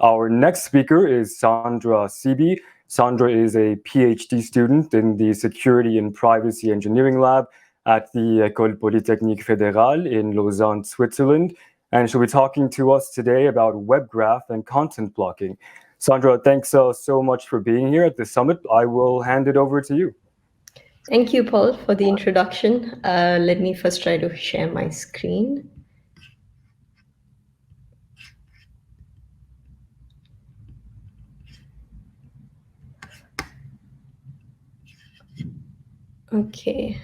Our next speaker is Sandra Siby. Sandra is a Ph.D. student in the Security and Privacy Engineering Lab at the École Polytechnique Fédérale in Lausanne, Switzerland, and she'll be talking to us today about WebGraph and content blocking. Sandra, thanks so much for being here at the summit. I will hand it over to you. Thank you, Paul, for the introduction. Let me first try to share my screen. Okay,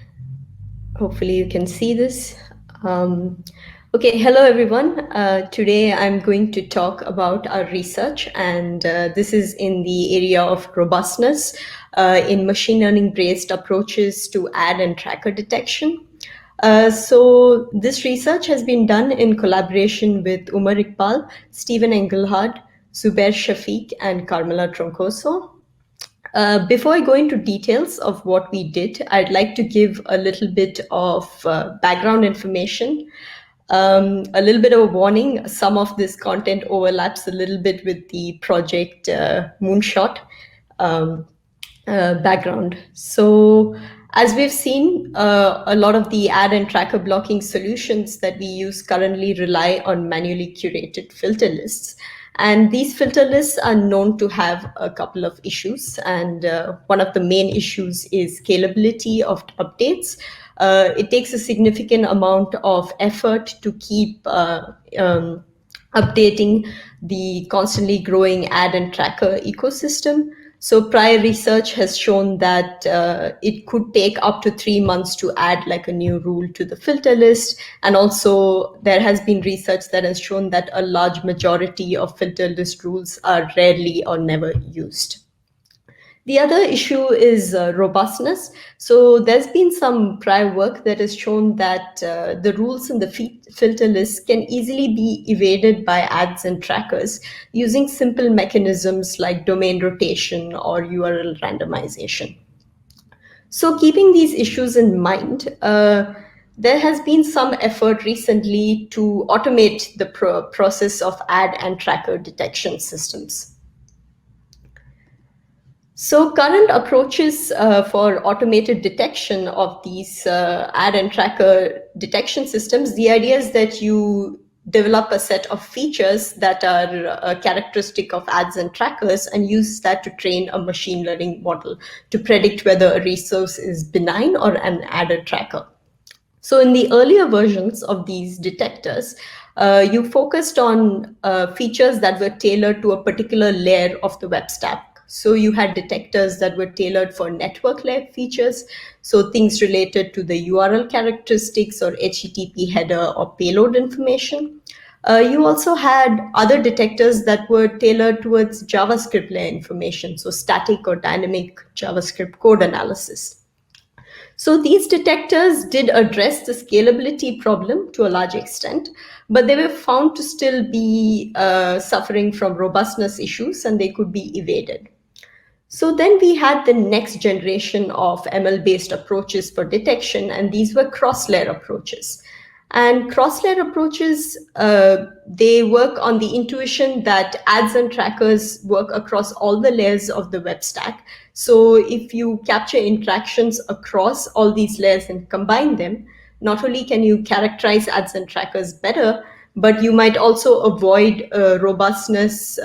hopefully you can see this. Okay, hello everyone. Today I'm going to talk about our research, and this is in the area of robustness in machine learning-based approaches to ad and tracker detection. So this research has been done in collaboration with Umar Iqbal, Stephen Engelhard, Zubair Shafiq, and Carmela Troncoso. Before I go into details of what we did, I'd like to give a little bit of background information. A little bit of a warning, some of this content overlaps a little bit with the project Moonshot background. So as we've seen, a lot of the ad and tracker blocking solutions that we use currently rely on manually curated filter lists. And these filter lists are known to have a couple of issues. And one of the main issues is scalability of updates. It takes a significant amount of effort to keep updating the constantly growing ad and tracker ecosystem. So prior research has shown that it could take up to 3 months to add like a new rule to the filter list. And also there has been research that has shown that a large majority of filter list rules are rarely or never used. The other issue is robustness. So there's been some prior work that has shown that the rules in the filter list can easily be evaded by ads and trackers using simple mechanisms like domain rotation or URL randomization. So keeping these issues in mind, there has been some effort recently to automate the process of ad and tracker detection systems. So current approaches for automated detection of these ad and tracker detection systems, the idea is that you develop a set of features that are characteristic of ads and trackers and use that to train a machine learning model to predict whether a resource is benign or an ad or tracker. So in the earlier versions of these detectors, you focused on features that were tailored to a particular layer of the web stack. So you had detectors that were tailored for network layer features, so things related to the URL characteristics or HTTP header or payload information. You also had other detectors that were tailored towards JavaScript layer information, so static or dynamic JavaScript code analysis. So these detectors did address the scalability problem to a large extent, but they were found to still be suffering from robustness issues and they could be evaded. So then we had the next generation of ML-based approaches for detection, and these were cross-layer approaches. And cross-layer approaches, they work on the intuition that ads and trackers work across all the layers of the web stack. So if you capture interactions across all these layers and combine them, not only can you characterize ads and trackers better, but you might also avoid robustness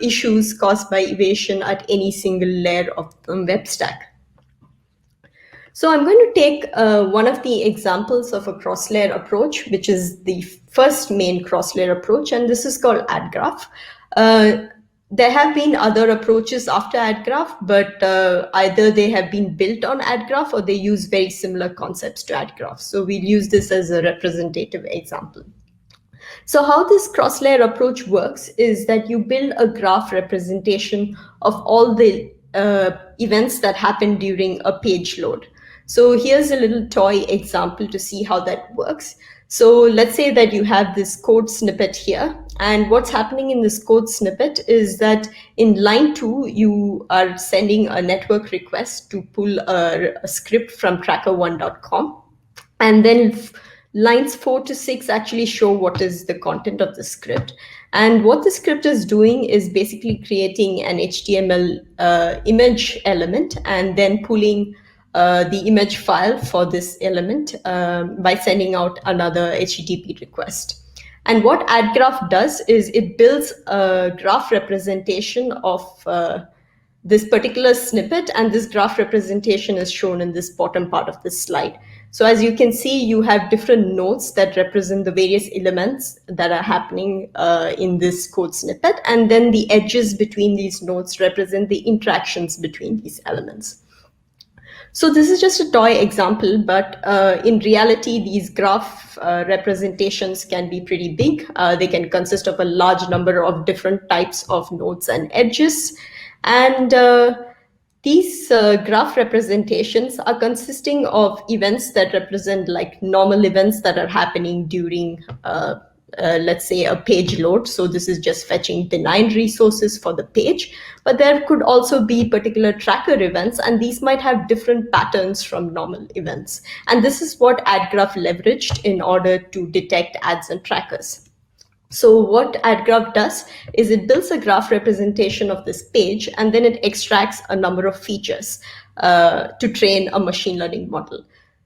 issues caused by evasion at any single layer of the web stack. So I'm going to take one of the examples of a cross-layer approach, which is the first main cross-layer approach, and this is called AdGraph. There have been other approaches after AdGraph, but either they have been built on AdGraph or they use very similar concepts to AdGraph. So we'll use this as a representative example. So how this cross-layer approach works is that you build a graph representation of all the events that happen during a page load. So here's a little toy example to see how that works. So let's say that you have this code snippet here, and what's happening in this code snippet is that in line 2, you are sending a network request to pull a script from tracker1.com. And then lines 4 to 6 actually show what is the content of the script. And what the script is doing is basically creating an HTML image element and then pulling the image file for this element by sending out another HTTP request. And what AdGraph does is it builds a graph representation of this particular snippet, and this graph representation is shown in this bottom part of this slide. So as you can see, you have different nodes that represent the various elements that are happening in this code snippet, and then the edges between these nodes represent the interactions between these elements. So this is just a toy example, but in reality, these graph representations can be pretty big. They can consist of a large number of different types of nodes and edges. And these graph representations are consisting of events that represent like normal events that are happening during let's say a page load. So this is just fetching benign resources for the page, but there could also be particular tracker events, and these might have different patterns from normal events. And this is what AdGraph leveraged in order to detect ads and trackers. So what AdGraph does is it builds a graph representation of this page, and then it extracts a number of features to train a machine learning model.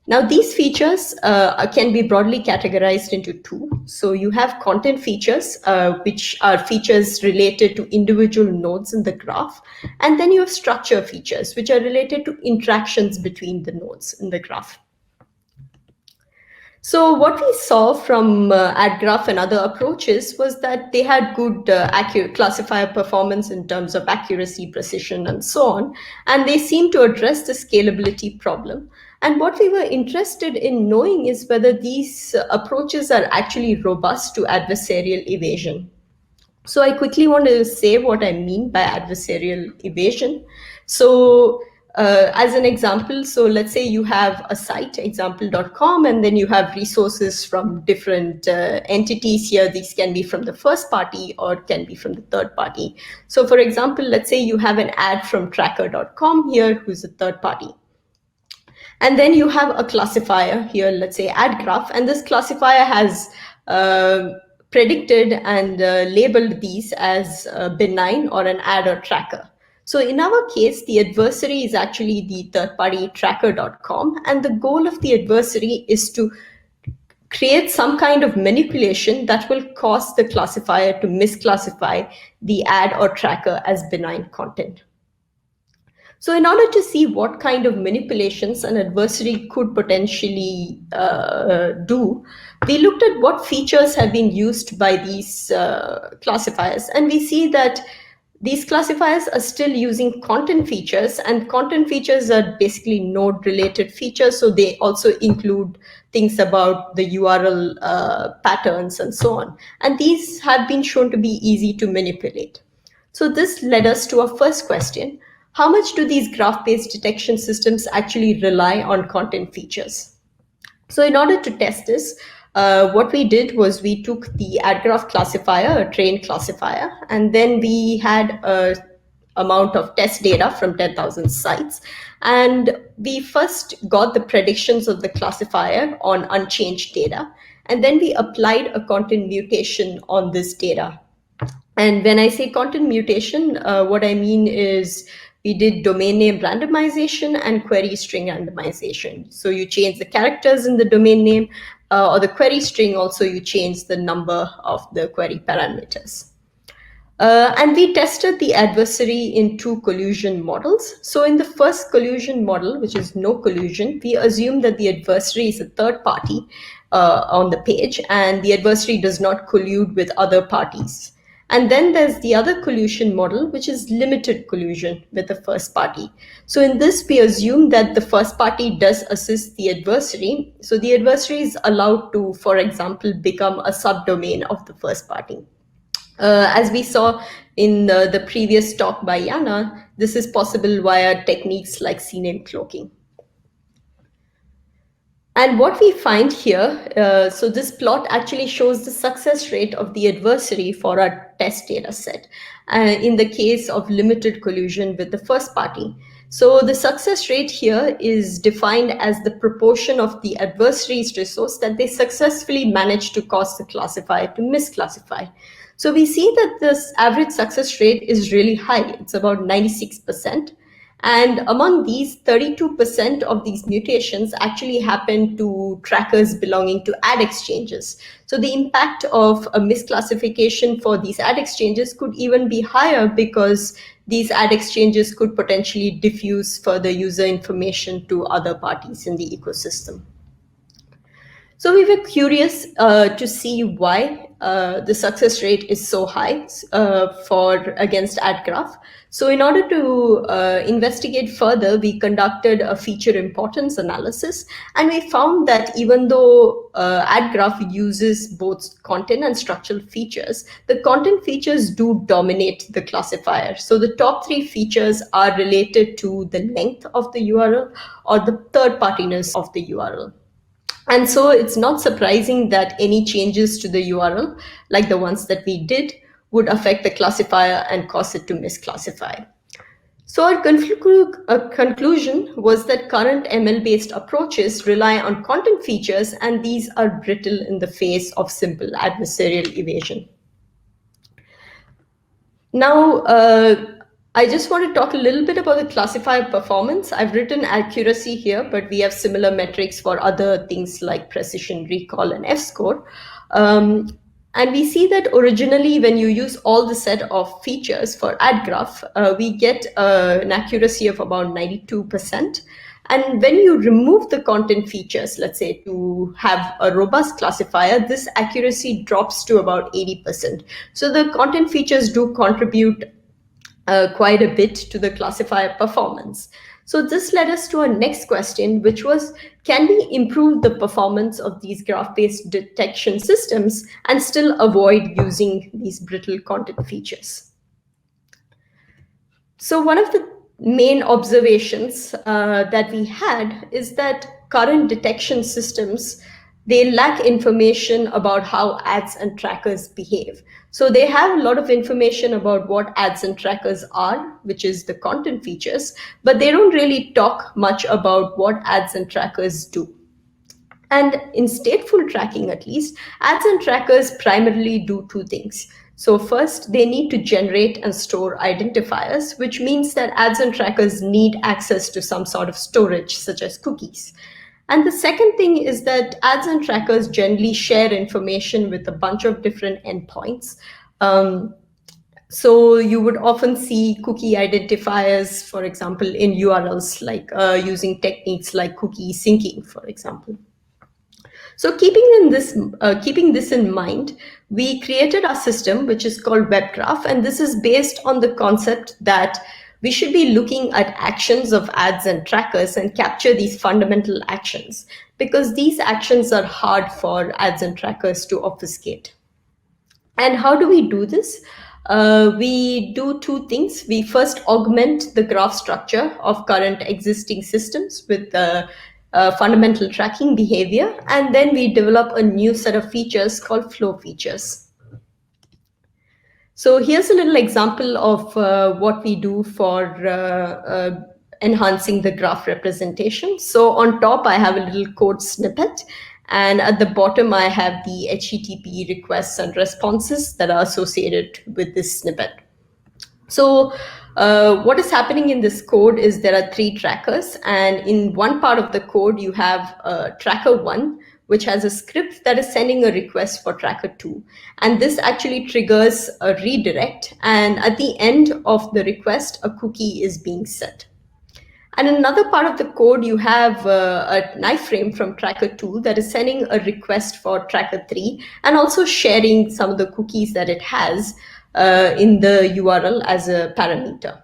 Now, these features can be broadly categorized into two. So you have content features, which are features related to individual nodes in the graph. And then you have structure features, which are related to interactions between the nodes in the graph. So what we saw from AdGraph and other approaches was that they had good accurate classifier performance in terms of accuracy, precision, and so on. And they seem to address the scalability problem. And what we were interested in knowing is whether these approaches are actually robust to adversarial evasion. So I quickly want to say what I mean by adversarial evasion. So as an example, so let's say you have a site, example.com, and then you have resources from different entities here. These can be from the first party or can be from the third party. So for example, let's say you have an ad from tracker.com here, who's a third party. And then you have a classifier here, let's say AdGraph, and this classifier has predicted and labeled these as benign or an ad or tracker. So in our case, the adversary is actually the third-party tracker.com, and the goal of the adversary is to create some kind of manipulation that will cause the classifier to misclassify the ad or tracker as benign content. So in order to see what kind of manipulations an adversary could potentially do, we looked at what features have been used by these classifiers, and we see that these classifiers are still using content features, and content features are basically node-related features, so they also include things about the URL patterns and so on. And these have been shown to be easy to manipulate. So this led us to our first question. How much do these graph-based detection systems actually rely on content features? So in order to test this, what we did was we took the AdGraph classifier, a trained classifier, and then we had a amount of test data from 10,000 sites. And we first got the predictions of the classifier on unchanged data. And then we applied a content mutation on this data. And when I say content mutation, what I mean is we did domain name randomization and query string randomization. So you change the characters in the domain name, or the query string, also you change the number of the query parameters. And we tested the adversary in two collusion models. So in the first collusion model, which is no collusion, we assume that the adversary is a third party on the page, and the adversary does not collude with other parties. And then there's the other collusion model, which is limited collusion with the first party. So in this, we assume that the first party does assist the adversary. So the adversary is allowed to, for example, become a subdomain of the first party. As we saw in the previous talk by Jana, this is possible via techniques like CNAME cloaking. And what we find here, so this plot actually shows the success rate of the adversary for our test data set in the case of limited collusion with the first party. So the success rate here is defined as the proportion of the adversary's resource that they successfully manage to cause the classifier to misclassify. So we see that this average success rate is really high. It's about 96%. And among these, 32% of these mutations actually happen to trackers belonging to ad exchanges. So the impact of a misclassification for these ad exchanges could even be higher, because these ad exchanges could potentially diffuse further user information to other parties in the ecosystem. So we were curious to see why the success rate is so high against AdGraph. So in order to investigate further, we conducted a feature importance analysis, and we found that even though AdGraph uses both content and structural features, the content features do dominate the classifier. So the top 3 features are related to the length of the URL or the third-partiness of the URL. And so it's not surprising that any changes to the URL, like the ones that we did, would affect the classifier and cause it to misclassify. So our conclusion was that current ML-based approaches rely on content features, and these are brittle in the face of simple adversarial evasion. Now, I just want to talk a little bit about the classifier performance. I've written accuracy here, but we have similar metrics for other things like precision, recall, and F-score. And we see that originally, when you use all the set of features for AdGraph, we get an accuracy of about 92%. And when you remove the content features, let's say to have a robust classifier, this accuracy drops to about 80%. So the content features do contribute quite a bit to the classifier performance. So this led us to our next question, which was, can we improve the performance of these graph-based detection systems and still avoid using these brittle content features? So one of the main observations that we had is that current detection systems, they lack information about how ads and trackers behave. So they have a lot of information about what ads and trackers are, which is the content features, but they don't really talk much about what ads and trackers do. And in stateful tracking, at least, ads and trackers primarily do 2 things. So first, they need to generate and store identifiers, which means that ads and trackers need access to some sort of storage, such as cookies. And the second thing is that ads and trackers generally share information with a bunch of different endpoints. So you would often see cookie identifiers, for example, in URLs, like using techniques like cookie syncing, for example. So keeping this in mind, we created our system, which is called WebGraph, and this is based on the concept that we should be looking at actions of ads and trackers and capture these fundamental actions, because these actions are hard for ads and trackers to obfuscate. And how do we do this? We do 2 things. We first augment the graph structure of current existing systems with fundamental tracking behavior, and then we develop a new set of features called flow features. So here's a little example of what we do for enhancing the graph representation. So on top, I have a little code snippet, and at the bottom, I have the HTTP requests and responses that are associated with this snippet. So what is happening in this code is there are 3 trackers, and in one part of the code, you have tracker 1, which has a script that is sending a request for tracker 2. And this actually triggers a redirect, and at the end of the request, a cookie is being set. And in another part of the code, you have a knife frame from tracker 2 that is sending a request for tracker 3 and also sharing some of the cookies that it has in the URL as a parameter.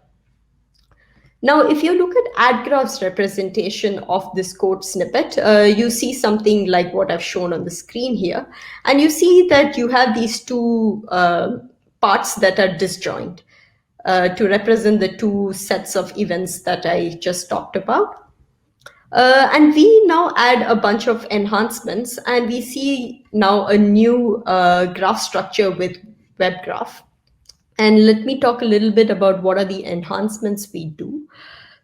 Now, if you look at AdGraph's representation of this code snippet, you see something like what I've shown on the screen here. And you see that you have these 2 parts that are disjoint to represent the 2 sets of events that I just talked about. And we now add a bunch of enhancements, and we see now a new graph structure with WebGraph. And let me talk a little bit about what are the enhancements we do.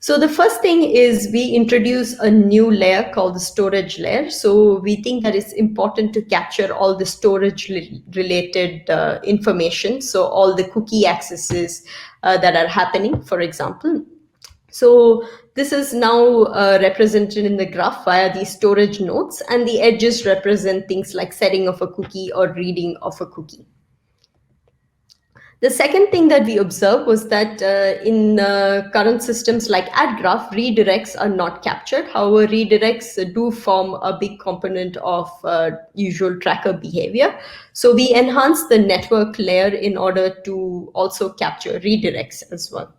So the first thing is we introduce a new layer called the storage layer. So we think that it's important to capture all the storage related information. So all the cookie accesses that are happening, for example. So this is now represented in the graph via these storage nodes, and the edges represent things like setting of a cookie or reading of a cookie. The second thing that we observed was that in current systems like AdGraph, redirects are not captured. However, redirects do form a big component of usual tracker behavior. So we enhance the network layer in order to also capture redirects as well.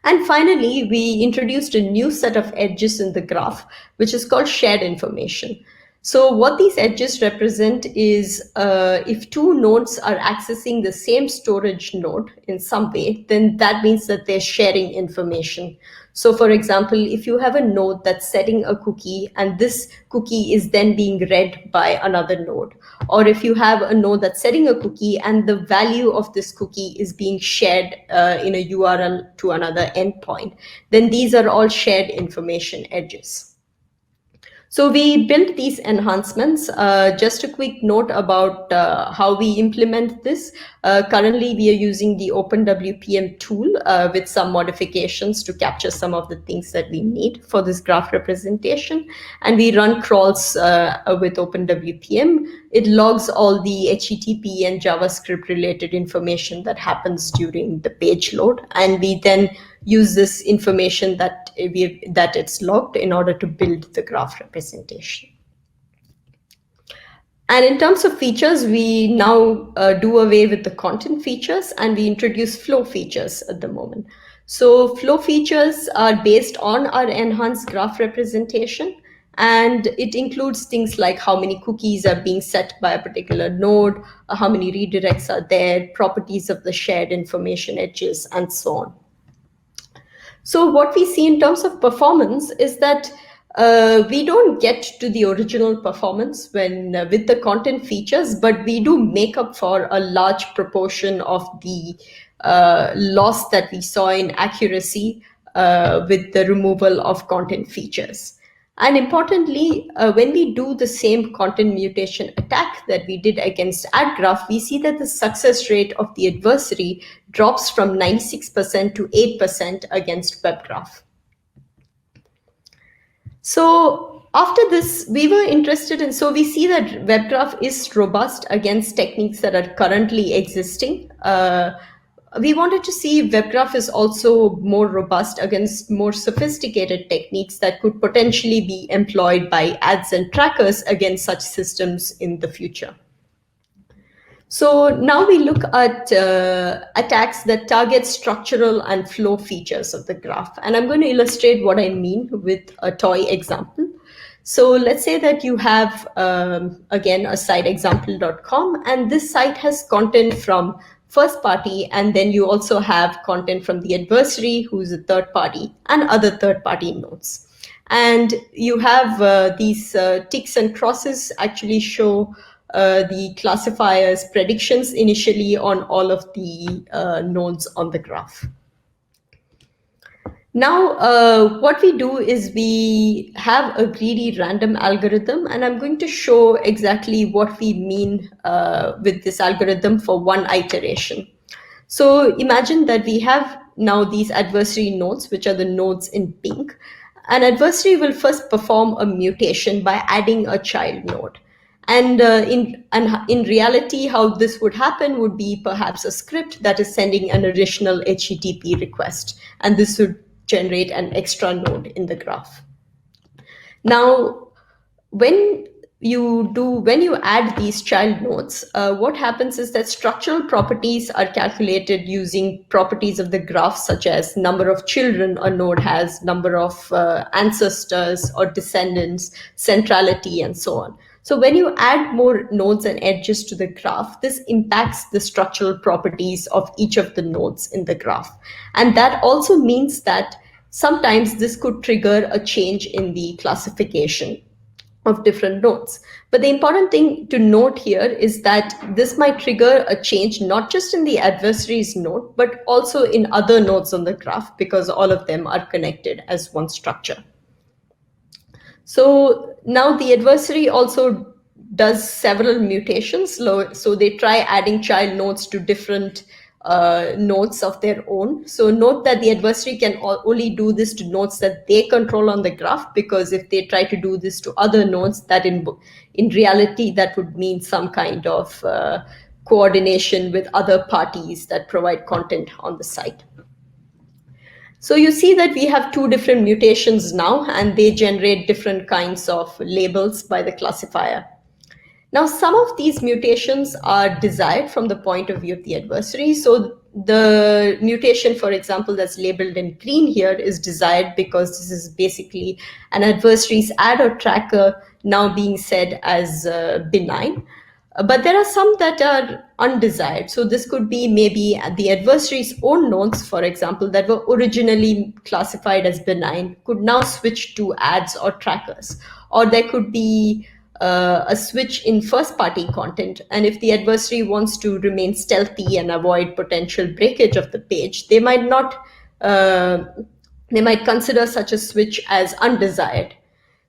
And finally, we introduced a new set of edges in the graph, which is called shared information. So what these edges represent is if two nodes are accessing the same storage node in some way, then that means that they're sharing information. So for example, if you have a node that's setting a cookie and this cookie is then being read by another node, or if you have a node that's setting a cookie and the value of this cookie is being shared in a URL to another endpoint, then these are all shared information edges. So we built these enhancements. Just a quick note about how we implement this. Currently, we are using the OpenWPM tool with some modifications to capture some of the things that we need for this graph representation. And we run crawls with OpenWPM. It logs all the HTTP and JavaScript related information that happens during the page load. And we then use this information that it's logged in order to build the graph representation. And in terms of features, we now do away with the content features and we introduce flow features at the moment. So flow features are based on our enhanced graph representation, and it includes things like how many cookies are being set by a particular node, how many redirects are there, properties of the shared information edges, and so on. So what we see in terms of performance is that we don't get to the original performance when with the content features, but we do make up for a large proportion of the loss that we saw in accuracy with the removal of content features. And importantly, when we do the same content mutation attack that we did against AdGraph, we see that the success rate of the adversary drops from 96% to 8% against WebGraph. So after this, we were interested in, so we see that WebGraph is robust against techniques that are currently existing. We wanted to see if WebGraph is also more robust against more sophisticated techniques that could potentially be employed by ads and trackers against such systems in the future. So now we look at attacks that target structural and flow features of the graph. And I'm going to illustrate what I mean with a toy example. So let's say that you have, again, a site example.com, and this site has content from first party, and then you also have content from the adversary, who's a third party, and other third party nodes. And you have these ticks and crosses actually show the classifier's predictions initially on all of the nodes on the graph. Now, what we do is we have a greedy random algorithm, and I'm going to show exactly what we mean with this algorithm for one iteration. So imagine that we have now these adversary nodes, which are the nodes in pink. An adversary will first perform a mutation by adding a child node. And in reality, how this would happen would be perhaps a script that is sending an additional HTTP request, and this would generate an extra node in the graph. Now, when you add these child nodes, what happens is that structural properties are calculated using properties of the graph, such as number of children a node has, number of ancestors or descendants, centrality, and so on. So when you add more nodes and edges to the graph, this impacts the structural properties of each of the nodes in the graph. And that also means that sometimes this could trigger a change in the classification of different nodes. But the important thing to note here is that this might trigger a change not just in the adversary's node, but also in other nodes on the graph, because all of them are connected as one structure. So now the adversary also does several mutations. So they try adding child nodes to different nodes of their own. So note that the adversary can only do this to nodes that they control on the graph, because if they try to do this to other nodes, that in reality, that would mean some kind of coordination with other parties that provide content on the site. So you see that we have two different mutations now, and they generate different kinds of labels by the classifier. Now, some of these mutations are desired from the point of view of the adversary. So the mutation, for example, that's labeled in green here is desired because this is basically an adversary's ad or tracker now being said as benign. But there are some that are undesired. So this could be maybe the adversary's own nodes, for example, that were originally classified as benign, could now switch to ads or trackers. Or there could be a switch in first-party content. And if the adversary wants to remain stealthy and avoid potential breakage of the page, they might not. They might consider such a switch as undesired.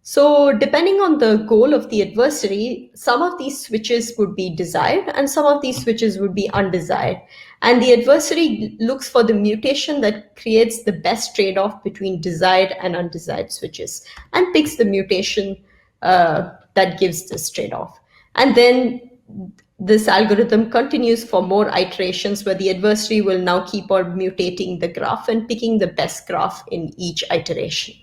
So depending on the goal of the adversary, some of these switches would be desired and some of these switches would be undesired. And the adversary looks for the mutation that creates the best trade-off between desired and undesired switches and picks the mutation that gives this trade-off. And then this algorithm continues for more iterations where the adversary will now keep on mutating the graph and picking the best graph in each iteration.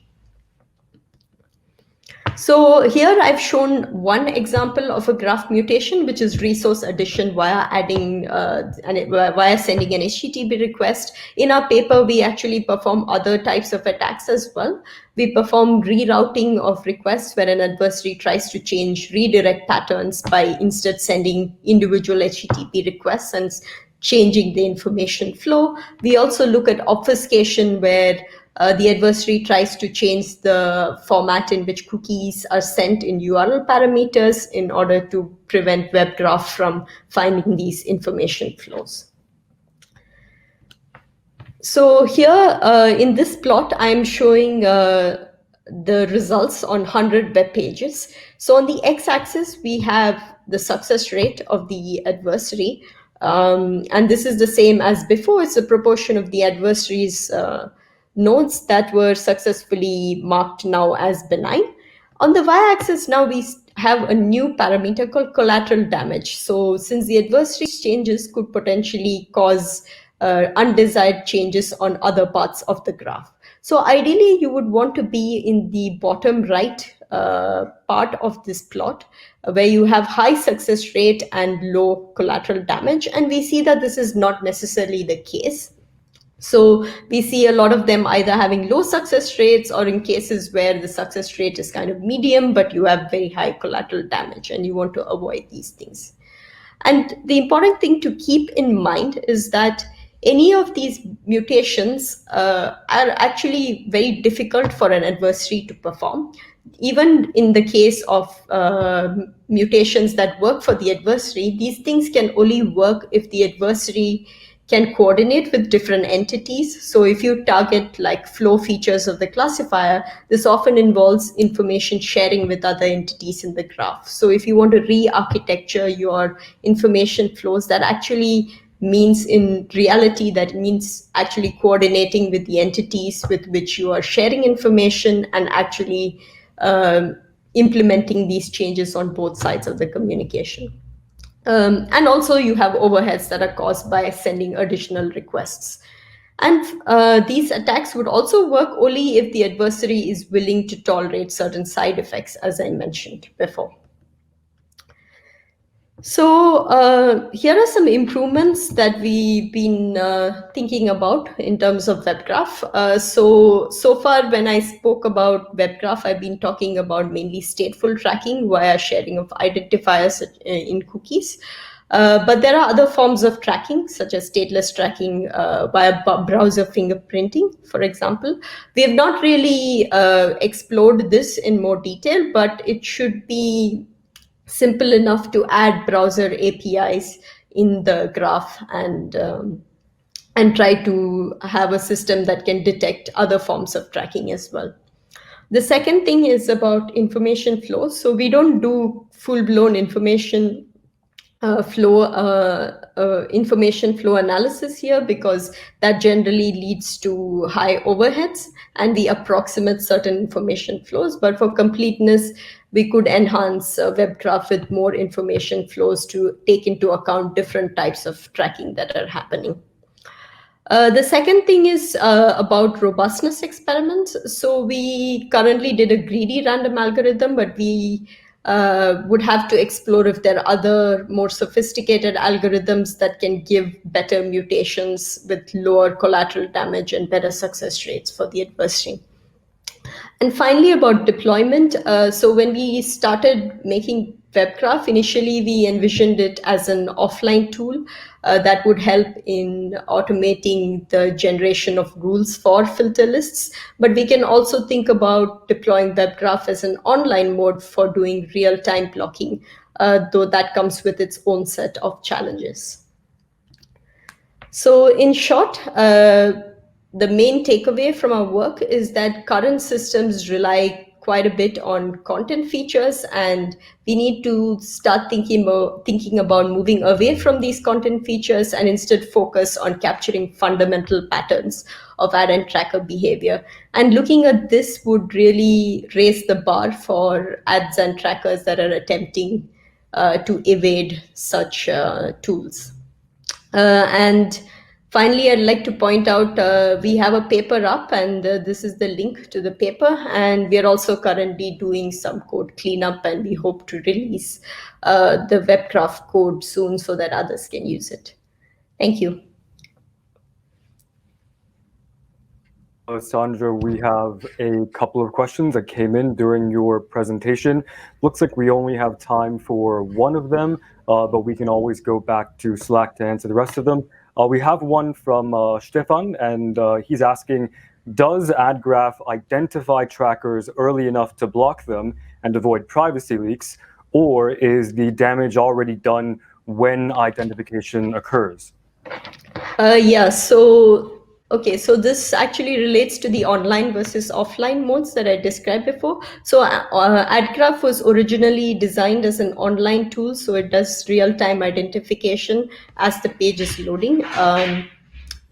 So here I've shown one example of a graph mutation, which is resource addition via adding via sending an HTTP request. In our paper, we actually perform other types of attacks as well. We perform rerouting of requests where an adversary tries to change redirect patterns by instead sending individual HTTP requests and changing the information flow. We also look at obfuscation where the adversary tries to change the format in which cookies are sent in URL parameters in order to prevent WebGraph from finding these information flows. So here in this plot, I'm showing the results on 100 web pages. So on the x-axis, we have the success rate of the adversary. And this is the same as before. It's a proportion of the adversary's nodes that were successfully marked now as benign. On the y-axis, now we have a new parameter called collateral damage. So since the adversary's changes could potentially cause undesired changes on other parts of the graph. So ideally, you would want to be in the bottom right part of this plot where you have high success rate and low collateral damage. And we see that this is not necessarily the case. So we see a lot of them either having low success rates or in cases where the success rate is kind of medium, but you have very high collateral damage and you want to avoid these things. And the important thing to keep in mind is that any of these mutations are actually very difficult for an adversary to perform. Even in the case of mutations that work for the adversary, these things can only work if the adversary can coordinate with different entities. So if you target like flow features of the classifier, this often involves information sharing with other entities in the graph. So if you want to re-architecture your information flows, that actually means in reality, that means actually coordinating with the entities with which you are sharing information and actually implementing these changes on both sides of the communication. And also you have overheads that are caused by sending additional requests. And these attacks would also work only if the adversary is willing to tolerate certain side effects, as I mentioned before. So here are some improvements that we've been thinking about in terms of WebGraph. So far, when I spoke about WebGraph, I've been talking about mainly stateful tracking via sharing of identifiers in cookies. But there are other forms of tracking, such as stateless tracking via browser fingerprinting, for example. We have not really explored this in more detail, but it should be simple enough to add browser APIs in the graph and try to have a system that can detect other forms of tracking as well. The second thing is about information flow. So we don't do full-blown information flow analysis here, because that generally leads to high overheads, and we approximate certain information flows. But for completeness, we could enhance WebGraph with more information flows to take into account different types of tracking that are happening. The second thing is about robustness experiments. So we currently did a greedy random algorithm, but we would have to explore if there are other more sophisticated algorithms that can give better mutations with lower collateral damage and better success rates for the adversary. And finally, about deployment. So when we started making WebGraph, initially we envisioned it as an offline tool that would help in automating the generation of rules for filter lists. But we can also think about deploying WebGraph as an online mode for doing real-time blocking, though that comes with its own set of challenges. So in short, the main takeaway from our work is that current systems rely quite a bit on content features, and we need to start thinking about moving away from these content features and instead focus on capturing fundamental patterns of ad and tracker behavior. And looking at this would really raise the bar for ads and trackers that are attempting to evade such tools. And finally, I'd like to point out we have a paper up, and this is the link to the paper. And we are also currently doing some code cleanup, and we hope to release the WebGraph code soon so that others can use it. Thank you. Sandra, we have a couple of questions that came in during your presentation. Looks like we only have time for one of them, but we can always go back to Slack to answer the rest of them. We have one from Stefan, and he's asking, does AdGraph identify trackers early enough to block them and avoid privacy leaks, or is the damage already done when identification occurs? Yeah, so okay, so this actually relates to the online versus offline modes that I described before. So AdGraph was originally designed as an online tool, so it does real-time identification as the page is loading.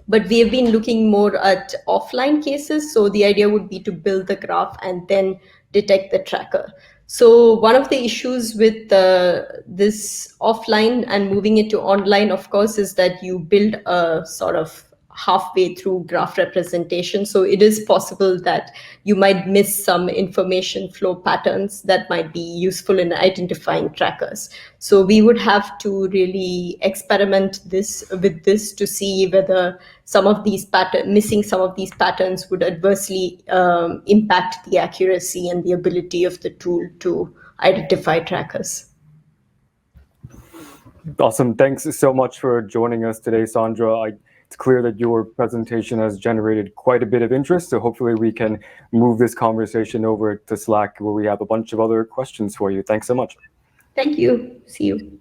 But we have been looking more at offline cases. So the idea would be to build the graph and then detect the tracker. So one of the issues with this offline and moving it to online, of course, is that you build a sort of halfway through graph representation. So it is possible that you might miss some information flow patterns that might be useful in identifying trackers. So we would have to really experiment with this to see whether missing some of these patterns would adversely impact the accuracy and the ability of the tool to identify trackers. Awesome. Thanks so much for joining us today, Sandra. It's clear that your presentation has generated quite a bit of interest, so hopefully we can move this conversation over to Slack, where we have a bunch of other questions for you. Thanks so much. Thank you. See you.